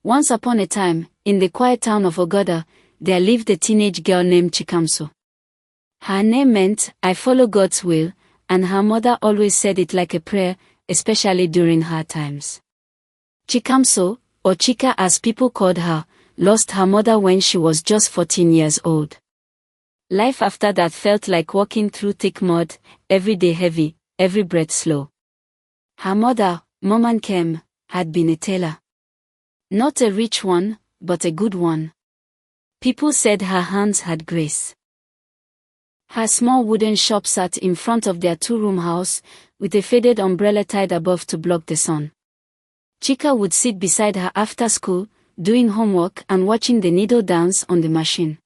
Once upon a time, in the quiet town of Ogoda, there lived a teenage girl named Chikamso. Her name meant, I follow God's will, and her mother always said it like a prayer, especially during hard times. Chikamso, or Chika as people called her, lost her mother when she was just 14 years old. Life after that felt like walking through thick mud, every day heavy, every breath slow. Her mother, Mama Nkem, had been a tailor. Not a rich one, but a good one. People said her hands had grace. Her small wooden shop sat in front of their two-room house, with a faded umbrella tied above to block the sun. Chika would sit beside her after school, doing homework and watching the needle dance on the machine.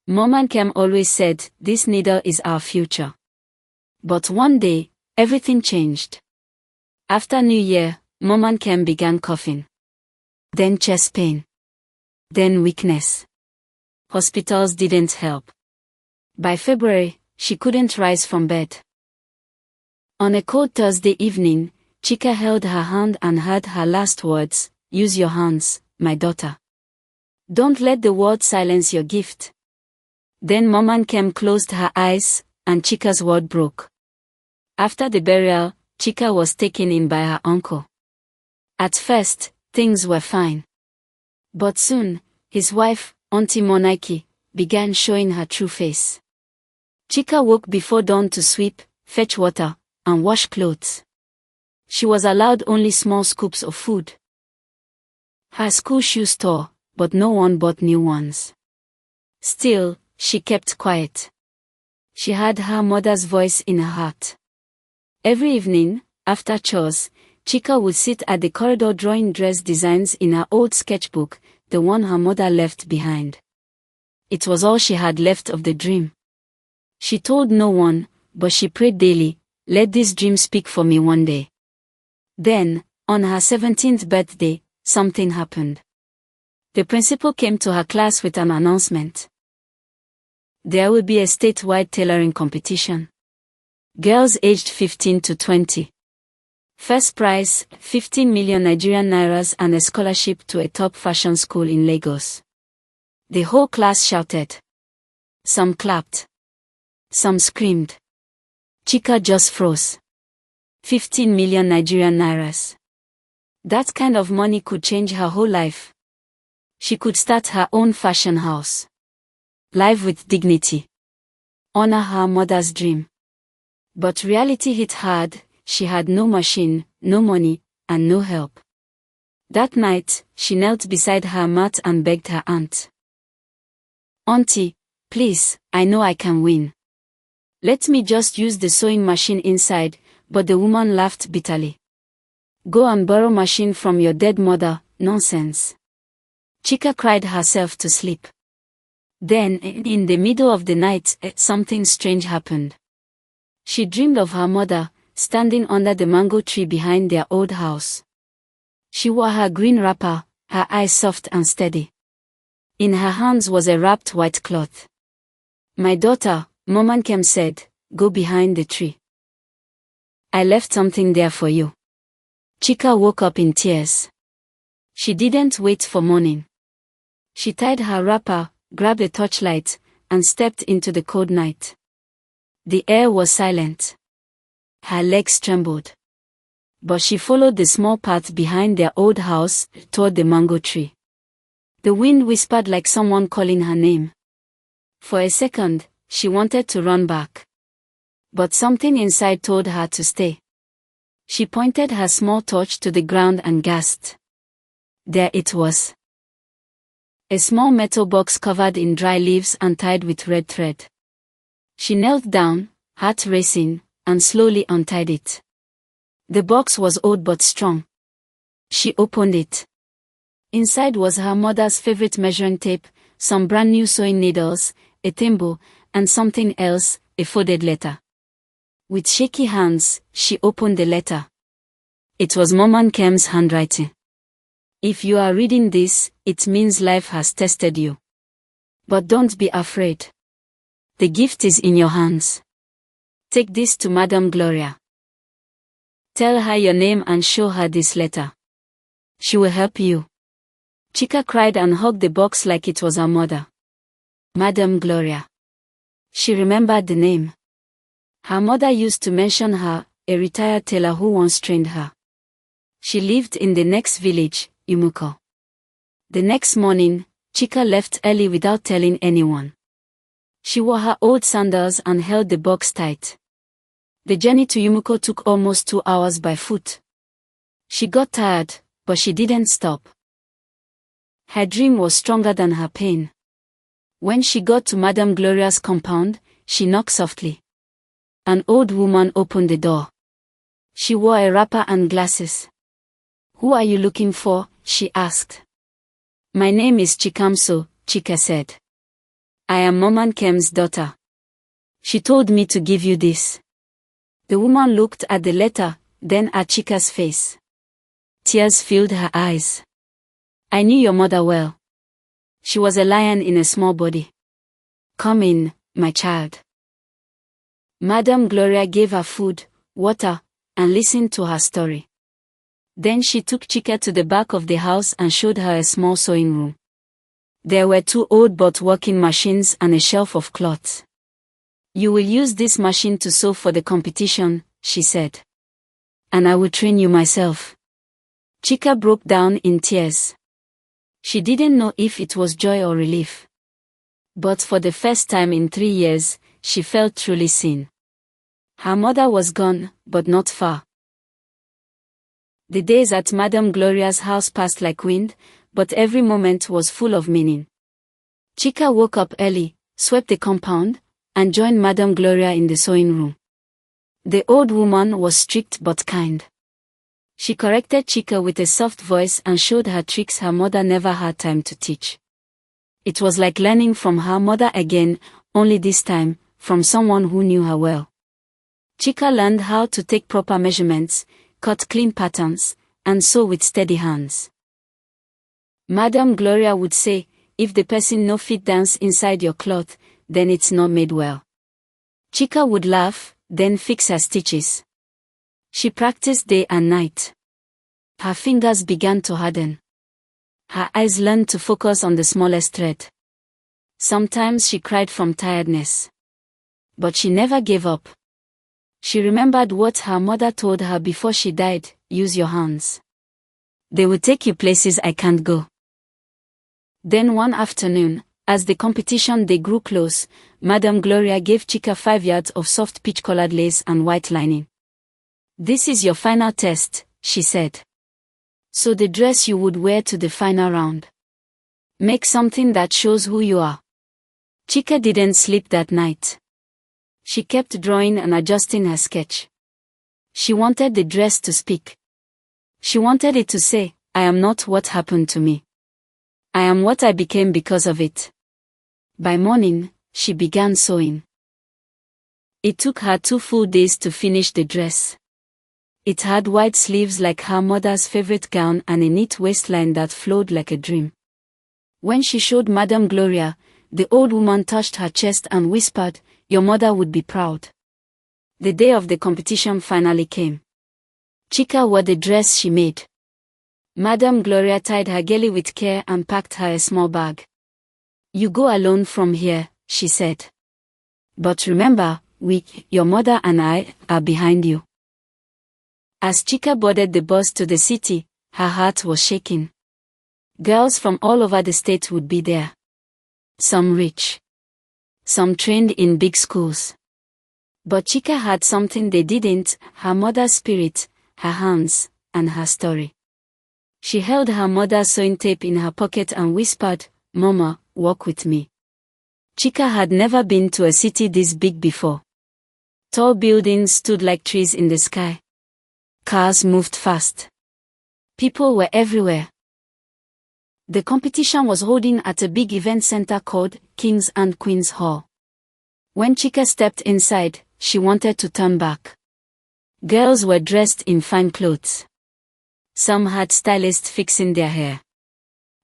Mama Nkem always said, this needle is our future. But one day, everything changed. After New Year, Mama Nkem began coughing. Then chest pain. Then weakness. Hospitals didn't help. By February, she couldn't rise from bed. On a cold Thursday evening, Chika held her hand and heard her last words, use your hands, my daughter. Don't let the world silence your gift. Then Mama Nkem closed her eyes, and Chika's word broke. After the burial, Chika was taken in by her uncle. At first, things were fine. But soon, his wife, Auntie Monaiki, began showing her true face. Chika woke before dawn to sweep, fetch water, and wash clothes. She was allowed only small scoops of food. Her school shoes tore, but no one bought new ones. Still, she kept quiet. She had her mother's voice in her heart. Every evening, after chores, Chika would sit at the corridor drawing dress designs in her old sketchbook, the one her mother left behind. It was all she had left of the dream. She told no one, but she prayed daily, let this dream speak for me one day. Then, on her 17th birthday, something happened. The principal came to her class with an announcement. There will be a statewide tailoring competition. Girls aged 15 to 20. First prize, 15 million Nigerian nairas and a scholarship to a top fashion school in Lagos. The whole class shouted. Some clapped. Some screamed. Chika just froze. 15 million Nigerian nairas. That kind of money could change her whole life. She could start her own fashion house. Live with dignity. Honor her mother's dream. But reality hit hard. She had no machine, no money, and no help. That night, she knelt beside her mat and begged her aunt. Auntie, please, I know I can win. Let me just use the sewing machine inside, but the woman laughed bitterly. Go and borrow machine from your dead mother, nonsense. Chika cried herself to sleep. Then, in the middle of the night, something strange happened. She dreamed of her mother, standing under the mango tree behind their old house. She wore her green wrapper, her eyes soft and steady. In her hands was a wrapped white cloth. My daughter, Mama Nkem said, go behind the tree. I left something there for you. Chika woke up in tears. She didn't wait for morning. She tied her wrapper, grabbed a torchlight, and stepped into the cold night. The air was silent. Her legs trembled. But she followed the small path behind their old house, toward the mango tree. The wind whispered like someone calling her name. For a second, she wanted to run back. But something inside told her to stay. She pointed her small torch to the ground and gasped. There it was. A small metal box covered in dry leaves and tied with red thread. She knelt down, heart racing, and slowly untied it. The box was old but strong. She opened it. Inside was her mother's favorite measuring tape, some brand new sewing needles, a thimble, and something else, a folded letter. With shaky hands, she opened the letter. It was Mama Nkem's handwriting. If you are reading this, it means life has tested you. But don't be afraid. The gift is in your hands. Take this to Madam Gloria. Tell her your name and show her this letter. She will help you. Chika cried and hugged the box like it was her mother. Madam Gloria. She remembered the name. Her mother used to mention her, a retired tailor who once trained her. She lived in the next village, Yumuko. The next morning, Chika left early without telling anyone. She wore her old sandals and held the box tight. The journey to Yumuko took almost 2 hours by foot. She got tired, but she didn't stop. Her dream was stronger than her pain. When she got to Madam Gloria's compound, she knocked softly. An old woman opened the door. She wore a wrapper and glasses. "Who are you looking for?" she asked. "My name is Chikamso," Chika said. "I am Maman Kem's daughter. She told me to give you this." The woman looked at the letter, then at Chika's face. Tears filled her eyes. "I knew your mother well. She was a lion in a small body. Come in, my child." Madam Gloria gave her food, water, and listened to her story. Then she took Chika to the back of the house and showed her a small sewing room. There were 2 old but working machines and a shelf of cloths. "You will use this machine to sew for the competition," she said. "And I will train you myself." Chika broke down in tears. She didn't know if it was joy or relief. But for the first time in 3 years, she felt truly seen. Her mother was gone, but not far. The days at Madam Gloria's house passed like wind, but every moment was full of meaning. Chika woke up early, swept the compound, and joined Madam Gloria in the sewing room. The old woman was strict but kind. She corrected Chika with a soft voice and showed her tricks her mother never had time to teach. It was like learning from her mother again, only this time, from someone who knew her well. Chika learned how to take proper measurements, cut clean patterns, and sew with steady hands. Madam Gloria would say, "If the person no fit dance inside your cloth, then it's not made well." Chika would laugh, then fix her stitches. She practiced day and night. Her fingers began to harden. Her eyes learned to focus on the smallest thread. Sometimes she cried from tiredness. But she never gave up. She remembered what her mother told her before she died: "Use your hands. They will take you places I can't go." Then one afternoon, as the competition day grew close, Madam Gloria gave Chika 5 yards of soft peach-colored lace and white lining. "This is your final test," she said. "So the dress you would wear to the final round. Make something that shows who you are." Chika didn't sleep that night. She kept drawing and adjusting her sketch. She wanted the dress to speak. She wanted it to say, "I am not what happened to me. I am what I became because of it." By morning, she began sewing. It took her 2 full days to finish the dress. It had wide sleeves like her mother's favorite gown and a neat waistline that flowed like a dream. When she showed Madam Gloria, the old woman touched her chest and whispered, "Your mother would be proud." The day of the competition finally came. Chika wore the dress she made. Madam Gloria tied her girlie with care and packed her a small bag. "You go alone from here," she said. "But remember, your mother and I, are behind you." As Chika boarded the bus to the city, her heart was shaking. Girls from all over the state would be there. Some rich. Some trained in big schools. But Chika had something they didn't: her mother's spirit, her hands, and her story. She held her mother's sewing tape in her pocket and whispered, "Mama, walk with me." Chika had never been to a city this big before. Tall buildings stood like trees in the sky. Cars moved fast. People were everywhere. The competition was holding at a big event center called Kings and Queens Hall. When Chika stepped inside, she wanted to turn back. Girls were dressed in fine clothes. Some had stylists fixing their hair.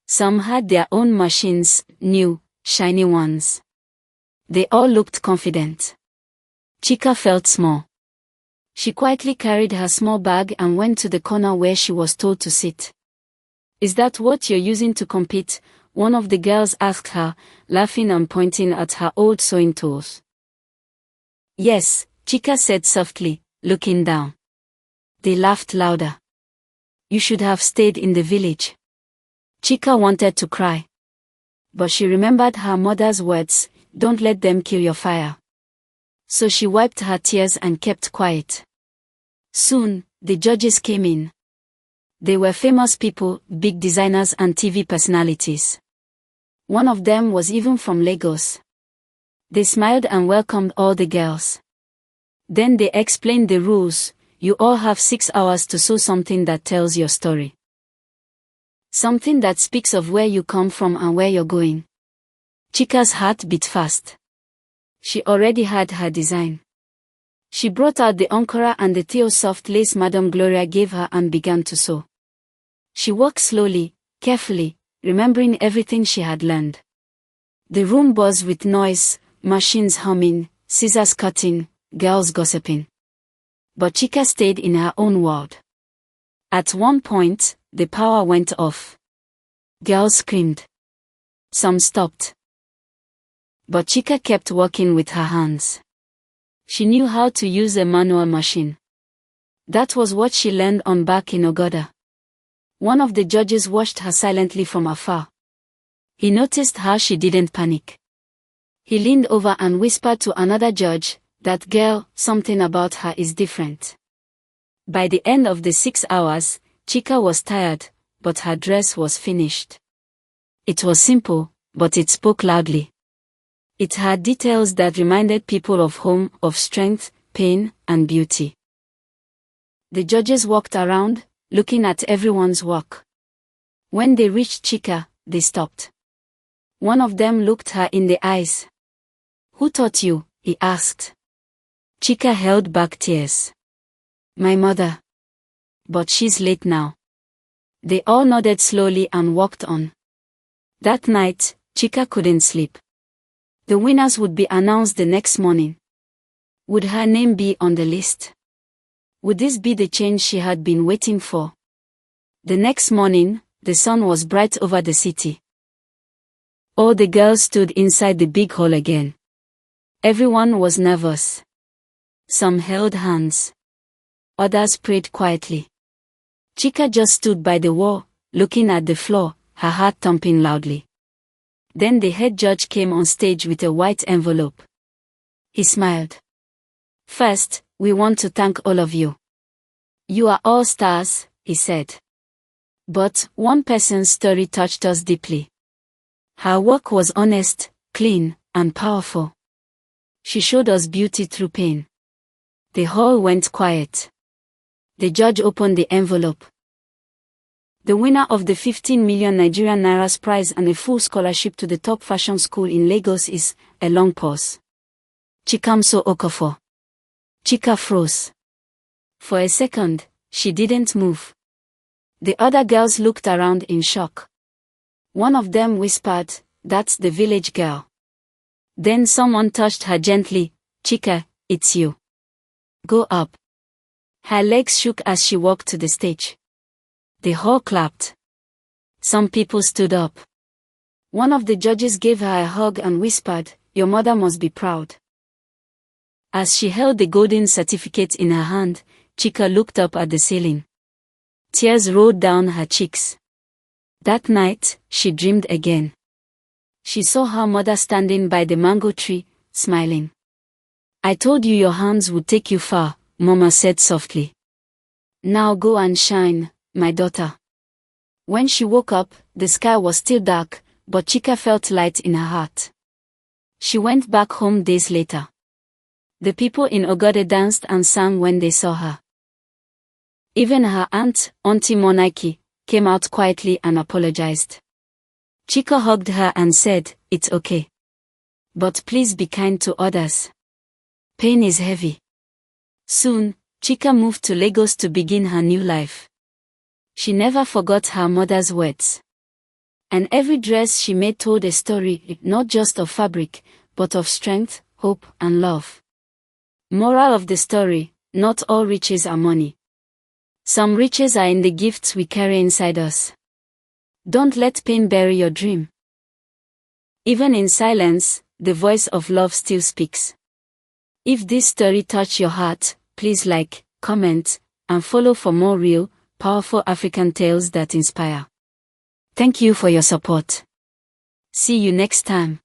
Some had their own machines, new, shiny ones. They all looked confident. Chika felt small. She quietly carried her small bag and went to the corner where she was told to sit. Is that what you're using to compete? One of the girls asked her, laughing and pointing at her old sewing tools. Yes, Chika said softly, looking down. They laughed louder. You should have stayed in the village. Chika wanted to cry. But she remembered her mother's words, don't let them kill your fire. So she wiped her tears and kept quiet. Soon, the judges came in. They were famous people, big designers and TV personalities. One of them was even from Lagos. They smiled and welcomed all the girls. Then they explained the rules. You all have 6 hours to sew something that tells your story. Something that speaks of where you come from and where you're going. Chika's heart beat fast. She already had her design. She brought out the Ankara and the Theo soft lace Madame Gloria gave her and began to sew. She worked slowly, carefully, remembering everything she had learned. The room buzzed with noise, machines humming, scissors cutting, girls gossiping. But Chika stayed in her own world. At one point, the power went off. Girls screamed. Some stopped. But Chika kept working with her hands. She knew how to use a manual machine. That was what she learned on back in Ogoda. One of the judges watched her silently from afar. He noticed how she didn't panic. He leaned over and whispered to another judge, that girl, something about her is different. By the end of the 6 hours, Chika was tired, but her dress was finished. It was simple, but it spoke loudly. It had details that reminded people of home, of strength, pain, and beauty. The judges walked around, looking at everyone's work. When they reached Chika, they stopped. One of them looked her in the eyes. Who taught you? He asked. Chika held back tears. My mother. But she's late now. They all nodded slowly and walked on. That night, Chika couldn't sleep. The winners would be announced the next morning. Would her name be on the list? Would this be the change she had been waiting for? The next morning, the sun was bright over the city. All the girls stood inside the big hall again. Everyone was nervous. Some held hands. Others prayed quietly. Chika just stood by the wall, looking at the floor, her heart thumping loudly. Then the head judge came on stage with a white envelope. He smiled. First, we want to thank all of you. You are all stars, he said. But one person's story touched us deeply. Her work was honest, clean, and powerful. She showed us beauty through pain. The hall went quiet. The judge opened the envelope. The winner of the 15 million Nigerian Naira's prize and a full scholarship to the top fashion school in Lagos is, a long pause. Chikamso Okofo. Chika froze. For a second, she didn't move. The other girls looked around in shock. One of them whispered, that's the village girl. Then someone touched her gently, Chika, it's you. Go up. Her legs shook as she walked to the stage. The hall clapped. Some people stood up. One of the judges gave her a hug and whispered, your mother must be proud. As she held the golden certificate in her hand, Chika looked up at the ceiling. Tears rolled down her cheeks. That night, she dreamed again. She saw her mother standing by the mango tree, smiling. I told you your hands would take you far, Mama said softly. Now go and shine, my daughter. When she woke up, the sky was still dark, but Chika felt light in her heart. She went back home days later. The people in Ogode danced and sang when they saw her. Even her aunt, Auntie Monaki, came out quietly and apologized. Chika hugged her and said, it's okay. But please be kind to others. Pain is heavy. Soon, Chika moved to Lagos to begin her new life. She never forgot her mother's words. And every dress she made told a story, not just of fabric, but of strength, hope, and love. Moral of the story, not all riches are money. Some riches are in the gifts we carry inside us. Don't let pain bury your dream. Even in silence, the voice of love still speaks. If this story touched your heart, please like, comment, and follow for more real, powerful African tales that inspire. Thank you for your support. See you next time.